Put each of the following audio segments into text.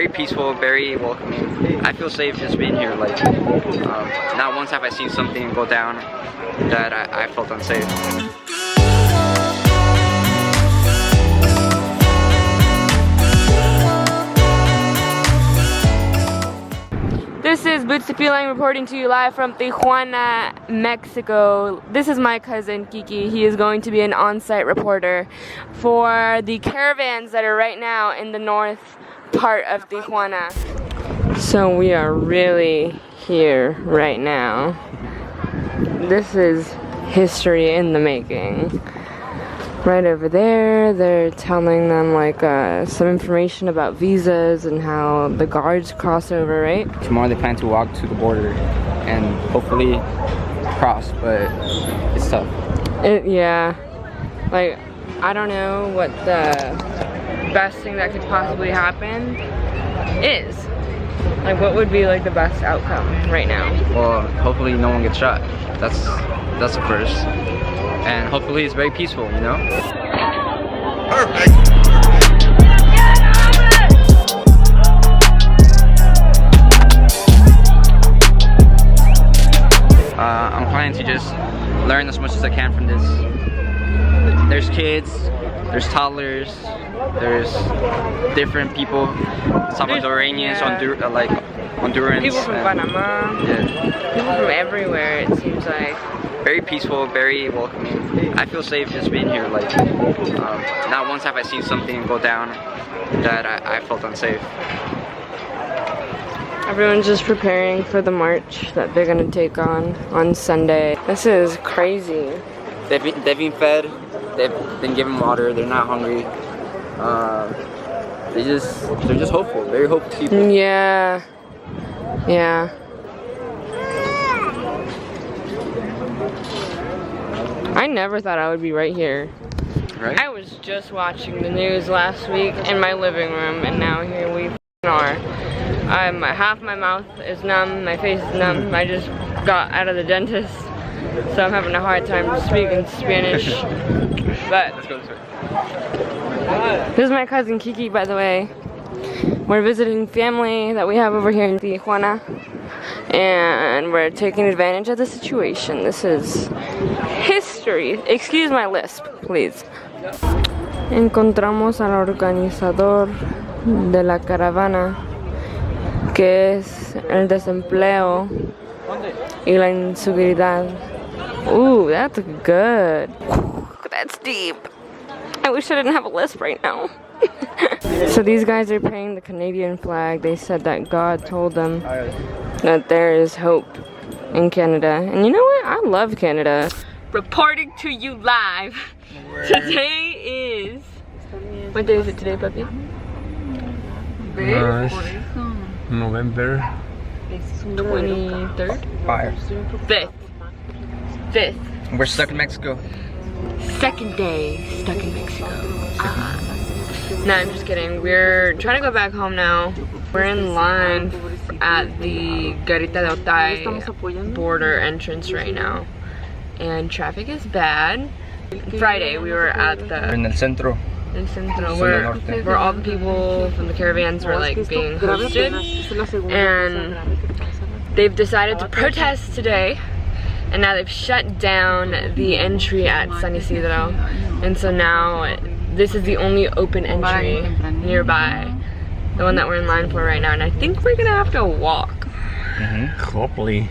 very peaceful, very welcoming. I feel safe just being here. Like, not once have I seen something go down that I felt unsafe. This is Bootsy Pilang reporting to you live from Tijuana, Mexico. This is my cousin Kiki. He is going to be an on-site reporter for the caravans that are right now in the north part of Tijuana. So we are really here right now. This is history in the making. Right over there, they're telling them like some information about visas and how the guards cross over, right? Tomorrow they plan to walk to the border and hopefully cross, but it's tough. Yeah, like I don't know what the best thing that could possibly happen is. Like what would be like the best outcome right now? Well, hopefully no one gets shot. That's the first. And hopefully it's very peaceful, you know? Perfect! I'm planning to just learn as much as I can from this. There's kids, there's toddlers, there's different people, Salvadoranians, Hondurans. People from Panama, people from everywhere, it seems like. Very peaceful, very welcoming. I feel safe just being here. Like, not once have I seen something go down that I felt unsafe. Everyone's just preparing for the march that they're gonna take on Sunday. This is crazy. They've been fed. They've been given water. They're not hungry. They're just hopeful. Very hopeful people. Yeah. Yeah. I never thought I would be right here. Right? I was just watching the news last week in my living room, and now here we are. Half my mouth is numb, my face is numb. I just got out of the dentist, so I'm having a hard time speaking Spanish. But let's go this way. This is my cousin Kiki, by the way. We're visiting family that we have over here in Tijuana, and we're taking advantage of the situation. This is history. Excuse my lisp, please. Encontramos al organizador de la caravana, que es el desempleo y la inseguridad. Ooh, that's good. That's deep. I wish I didn't have a lisp right now. So these guys are praying the Canadian flag. They said that God told them that there is hope in Canada. And you know what? I love Canada. Reporting to you live. Today is... What day is it today, puppy? November 23rd? Fire. 5th. We're stuck in Mexico. Second day stuck in Mexico. No, I'm just kidding. We're trying to go back home now. We're in line at the Garita de Otay border entrance right now. And traffic is bad. Friday we were at the... In el centro. El centro, where all the people from the caravans were like being hosted. And they've decided to protest today. And now they've shut down the entry at San Isidro. And so now this is the only open entry nearby. The one that we're in line for right now. And I think we're gonna have to walk. Hopefully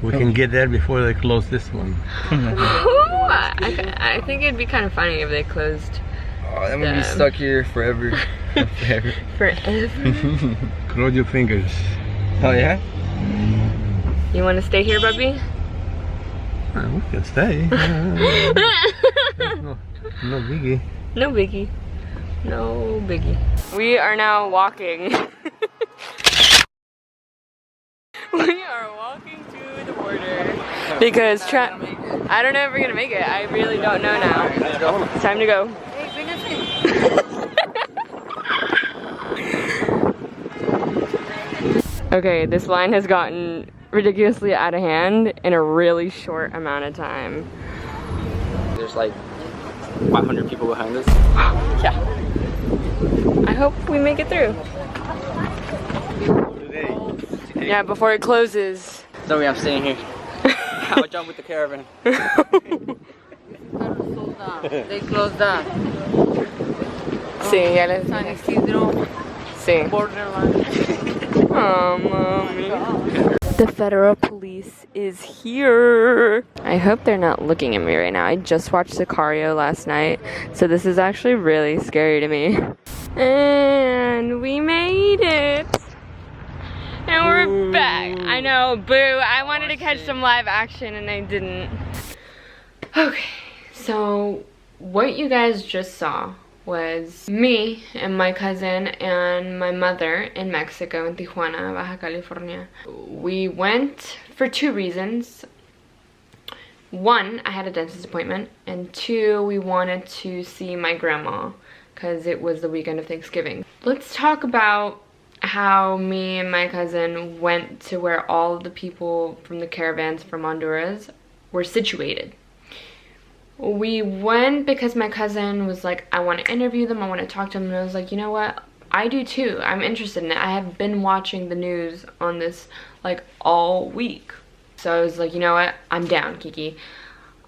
we can get there before they close this one. I think it'd be kind of funny if they closed. Oh, then we'll be stuck here forever. Forever. Forever. Cross your fingers. Oh yeah? You want to stay here, Bubby? We can stay. No biggie. No biggie. No biggie. We are now walking. We are walking to the border because I don't know if we're gonna make it. I really don't know now. It's time to go. Okay, this line has gotten ridiculously out of hand in a really short amount of time. There's like 500 people behind us. Yeah. I hope we make it through. Yeah, before it closes. Sorry, I'm staying here. I'll jump with the caravan. They closed down. Sí, ya les San Isidro, Sí. borderline. Oh, mommy. The federal police is here. I hope they're not looking at me right now. I just watched Sicario last night, so this is actually really scary to me. And we made it. And we're back. I know, boo. I wanted to catch some live action and I didn't. Okay, so what you guys just saw was me and my cousin and my mother in Mexico, in Tijuana, Baja California. We went for 2 reasons. 1, I had a dentist appointment, and 2, we wanted to see my grandma because it was the weekend of Thanksgiving. Let's talk about how me and my cousin went to where all of the people from the caravans from Honduras were situated. We went because my cousin was like, I want to interview them, I want to talk to them, and I was like, you know what, I do too, I'm interested in it. I have been watching the news on this like all week. So I was like, you know what, I'm down, Kiki.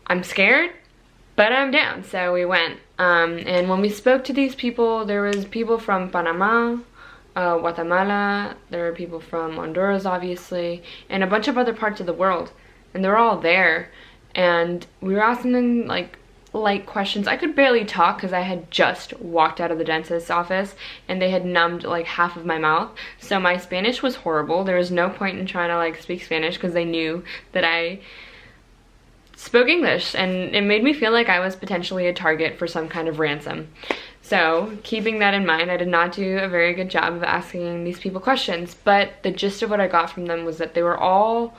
I'm scared, but I'm down. So we went, and when we spoke to these people, there was people from Panama, Guatemala, there were people from Honduras obviously, and a bunch of other parts of the world, and they're all there. And we were asking them like light questions. I could barely talk because I had just walked out of the dentist's office and they had numbed like half of my mouth. So my Spanish was horrible. There was no point in trying to like speak Spanish because they knew that I spoke English, and it made me feel like I was potentially a target for some kind of ransom. So keeping that in mind, I did not do a very good job of asking these people questions, but the gist of what I got from them was that they were all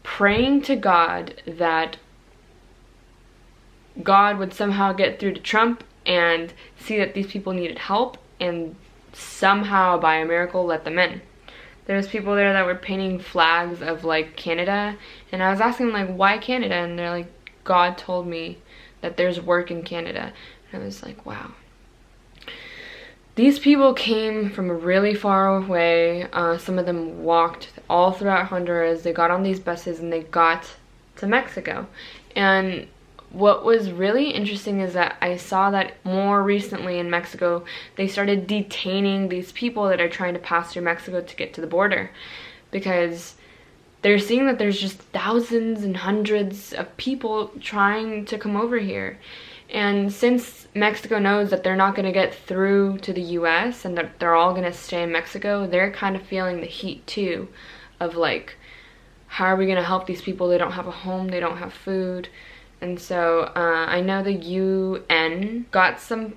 praying to God that God would somehow get through to Trump and see that these people needed help and somehow by a miracle let them in. There was people there that were painting flags of like Canada, and I was asking them like, why Canada? And they're like, God told me that there's work in Canada. And I was like, wow. These people came from really far away. Some of them walked all throughout Honduras. They got on these buses and they got to Mexico. And what was really interesting is that I saw that more recently in Mexico, they started detaining these people that are trying to pass through Mexico to get to the border, because they're seeing that there's just thousands and hundreds of people trying to come over here. And since Mexico knows that they're not going to get through to the US and that they're all going to stay in Mexico, they're kind of feeling the heat too of like, how are we going to help these people? They don't have a home, they don't have food. And so I know the UN got some,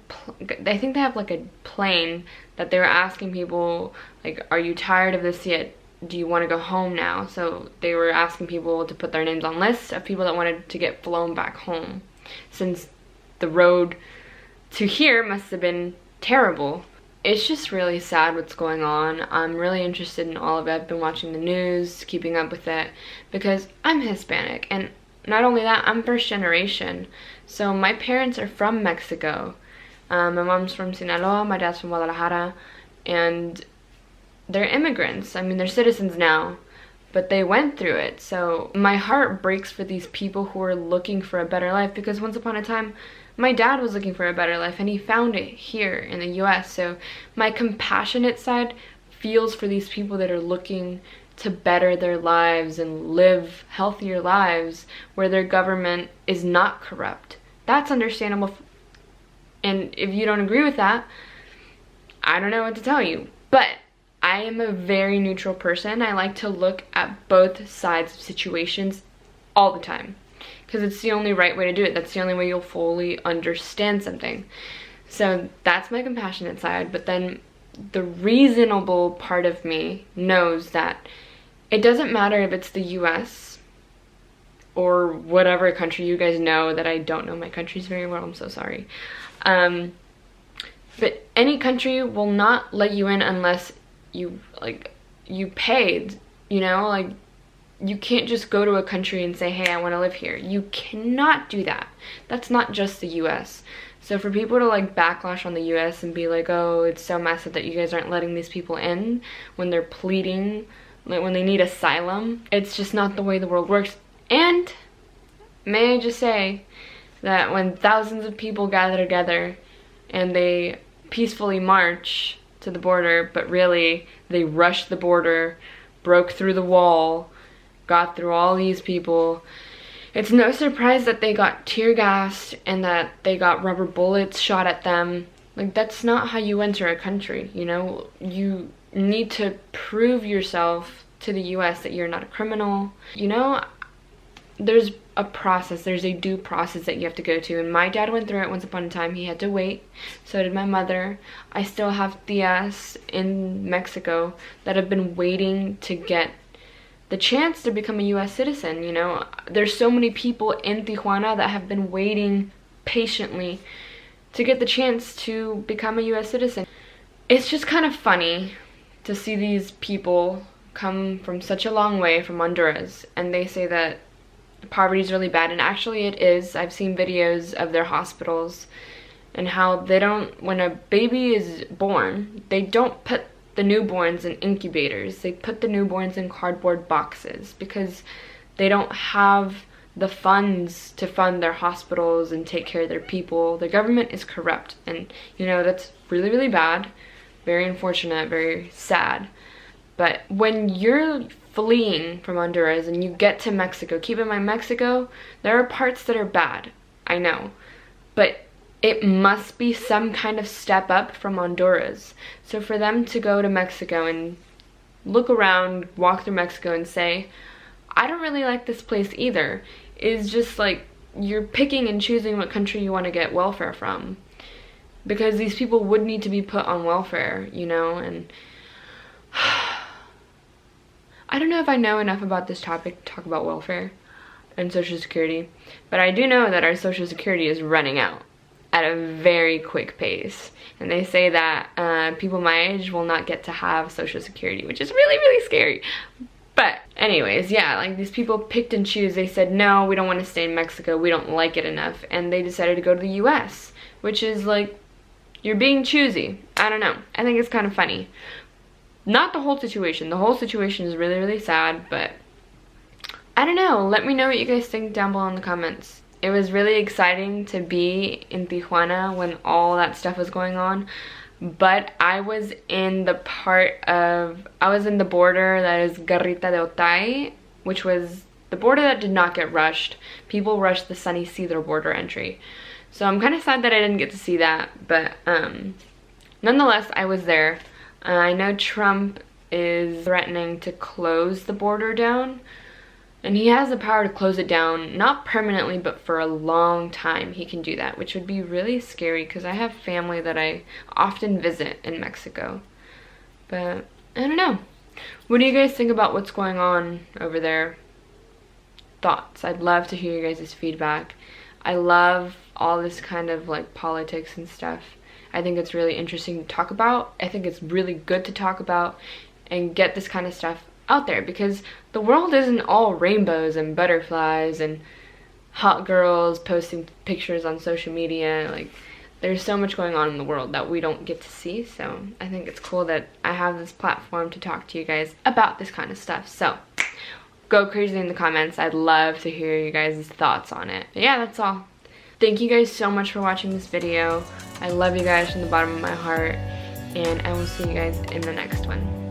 I think they have like a plane that they were asking people like, are you tired of this yet? Do you want to go home now? So they were asking people to put their names on lists of people that wanted to get flown back home, since the road to here must have been terrible. It's just really sad what's going on. I'm really interested in all of it. I've been watching the news, keeping up with it, because I'm Hispanic, and not only that, I'm first generation. So my parents are from Mexico. My mom's from Sinaloa, my dad's from Guadalajara, and they're immigrants. I mean, they're citizens now, but they went through it. So my heart breaks for these people who are looking for a better life, because once upon a time, my dad was looking for a better life and he found it here in the US. So my compassionate side feels for these people that are looking to better their lives and live healthier lives where their government is not corrupt. That's understandable. And if you don't agree with that, I don't know what to tell you. But I am a very neutral person. I like to look at both sides of situations all the time, because it's the only right way to do it. That's the only way you'll fully understand something. So that's my compassionate side. But then the reasonable part of me knows that it doesn't matter if it's the US or whatever country you guys know that I don't know my countries very well. I'm so sorry. But any country will not let you in unless you paid, you know, like you can't just go to a country and say, hey, I want to live here. You cannot do that. That's not just the US. So for people to like backlash on the US and be like, oh, it's so messed up that you guys aren't letting these people in when they're pleading like when they need asylum. It's just not the way the world works. And may I just say that when thousands of people gather together and they peacefully march to the border, but really they rushed the border, broke through the wall, got through all these people, it's no surprise that they got tear gassed and that they got rubber bullets shot at them. Like, that's not how you enter a country, you know? You need to prove yourself to the US that you're not a criminal. You know, there's a process, there's a due process that you have to go to, and my dad went through it once upon a time. He had to wait, so did my mother. I still have tias in Mexico that have been waiting to get the chance to become a US citizen, you know? There's so many people in Tijuana that have been waiting patiently to get the chance to become a US citizen. It's just kind of funny to see these people come from such a long way from Honduras, and they say that poverty is really bad, and actually it is. I've seen videos of their hospitals and how they don't, when a baby is born, they don't put the newborns in incubators. They put the newborns in cardboard boxes because they don't have the funds to fund their hospitals and take care of their people. The government is corrupt, and you know, that's really, really bad, very unfortunate, very sad. But when you're fleeing from Honduras and you get to Mexico, keep in mind, Mexico, there are parts that are bad, I know, but it must be some kind of step up from Honduras. So for them to go to Mexico and look around, walk through Mexico and say, I don't really like this place either, is just like, you're picking and choosing what country you want to get welfare from. Because these people would need to be put on welfare, you know, and I don't know if I know enough about this topic to talk about welfare and Social Security, but I do know that our Social Security is running out at a very quick pace. And they say that people my age will not get to have Social Security, which is really, really scary. But anyways, yeah, like these people picked and choose. They said, no, we don't want to stay in Mexico. We don't like it enough. And they decided to go to the US, which is like, you're being choosy. I don't know. I think it's kind of funny. Not the whole situation. The whole situation is really, really sad, but I don't know. Let me know what you guys think down below in the comments. It was really exciting to be in Tijuana when all that stuff was going on, but I was in the border that is Garrita de Otay, which was the border that did not get rushed. People rushed the San Isidro border entry. So I'm kind of sad that I didn't get to see that, but nonetheless, I was there. I know Trump is threatening to close the border down, and he has the power to close it down, not permanently, but for a long time he can do that, which would be really scary because I have family that I often visit in Mexico. But I don't know. What do you guys think about what's going on over there? Thoughts? I'd love to hear you guys' feedback. I love all this kind of like politics and stuff. I think it's really interesting to talk about. I think it's really good to talk about and get this kind of stuff out there, because the world isn't all rainbows and butterflies and hot girls posting pictures on social media. Like, there's so much going on in the world that we don't get to see. So I think it's cool that I have this platform to talk to you guys about this kind of stuff. So go crazy in the comments. I'd love to hear you guys' thoughts on it. But yeah, that's all. Thank you guys so much for watching this video. I love you guys from the bottom of my heart, and I will see you guys in the next one.